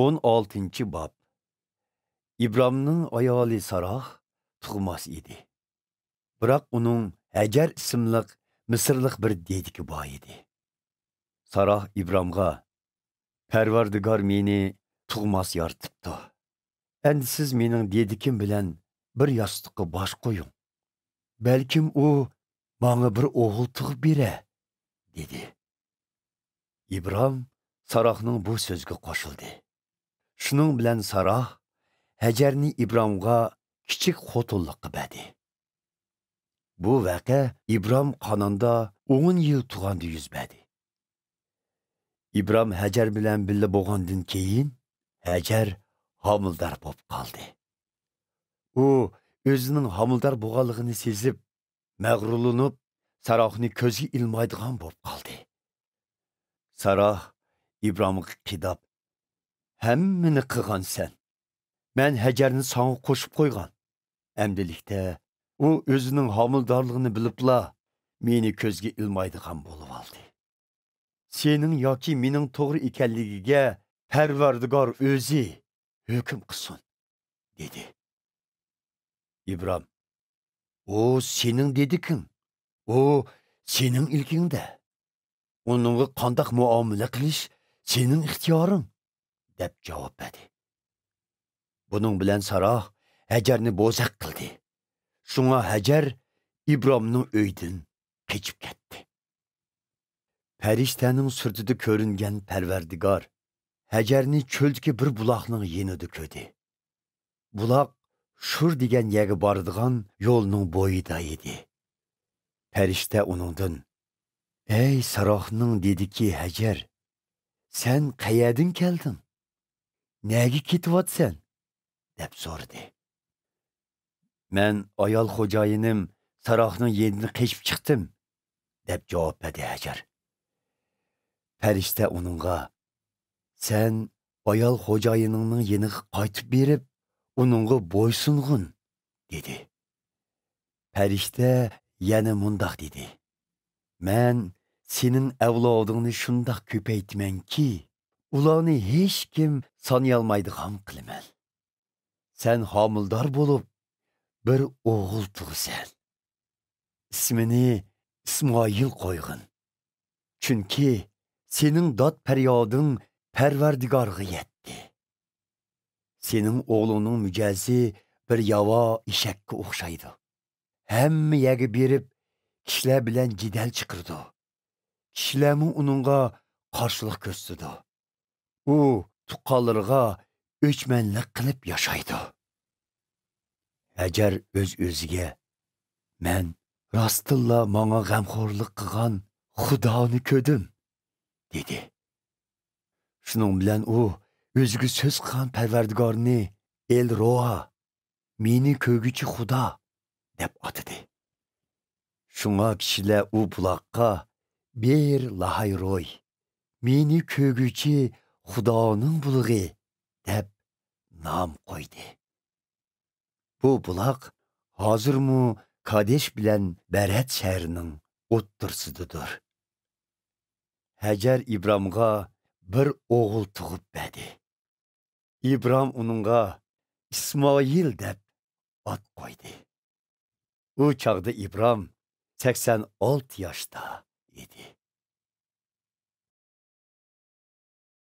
16 bob. İbrahimning ayoli Saroh tug'mas edi. Biroq uning Hajar ismli Misrlik bir dediki bor edi. Saroh İbrahimga: "Parvardigor meni tug'mas yoritibdi. Endi siz mening dedikim bilan bir yostiqqa bosh qo'ying. Balkim u menga bir o'g'il tug'ib bera", dedi. İbrahim Sarohning bu so'ziga qo'shildi. Shuning bilan Saroh Hajarni İbrahimga kichik xotinlikqa berdi. Bu vaqa İbrahim qonunda 10 yil tug'anda yuz berdi. İbrahim Hajar bilan birga bo'lgandan keyin Hajar homildor bo'lib qoldi. U o'zining homildor bo'lganligini sezib, mag'rurlanib, Sarohni ko'zga ilmaydigan bo'lib qoldi. Saroh İbrahimga qidab: "Hammani qilgansan. Men Hajarni sana qo'shib qo'ygan. Amdilikda u o'zining homildorligini bilibla meni ko'zga ilmaydigan bo'lib oldi. Sening yoki mening to'g'ri ekanligiga Parvardigor o'zi hukm qilsin", dedi. İbrahim: "O sening dediking. O sening ilkingda. Onunga qandoq muomala qilish sening ixtiyoring", deb javob berdi. Bunun bilan Saroh Hajarni bo'zaq qildi. Shunga Hajar İbrahimning uydan qochib ketdi. Farishtaning sirtida ko'ringan Parvardigor Hajarni cho'ldagi bir buloqning yenida ko'rdi. Buloq Shur degan yerga boradigan yo'lning bo'yida edi. Farishta uningdan: "Ey Sarohning dediki Hajar, sen qayerdan kelding? Nega ketyapsan?" deb so'radi. "Men ayol xo'jayinim Sarohning yenidan qochib chiqdim", deb javob berdi Hajar. Farishta uningga: "Sen ayol xo'jayiningning yeniga qaytib berib, uningga bo'ysung'in", dedi. Farishta yana mundoq dedi: "Men sening avlodingni shundoq ko'paytmanki, ularni hech kim sanayolmaydigan qilaman. Sen homildor bo'lib, bir o'g'il tug'san. İsmini İsmoil qo'ygin. Chunki sening dod faryoding Parvardigorga yetdi. Sening o'g'lining mijozi bir yavo eshakka o'xshaydi. Hamma yerga berib, kishilar bilan jidal chiqirdi. Kishilarmi uningga qarshilik ko'rsatdi. U tuqqanlarga o'chmanlik qilib yashaydi." Hajar o'z-o'ziga: "Men rostilla menga g'amxo'rlik qilgan Xudoni ko'rdim", dedi. Shuning bilan u o'ziga so'z qilgan Parvardigorni El Roa, meni ko'rguchi Xudo deb atadi. Shunga kishilar u buloqqa Bir Lahay Roy, meni ko'rguchi Xudoning bulug'i deb nom qo'ydi. Bu buloq hozirmi Kadesh bilan Barat shahrining o'ttirsididir. Hajar İbrahimga bir o'g'il tug'ib berdi. İbrahim uningga İsmoil deb ot qo'ydi. U chaqda İbrahim 86 yoshda edi.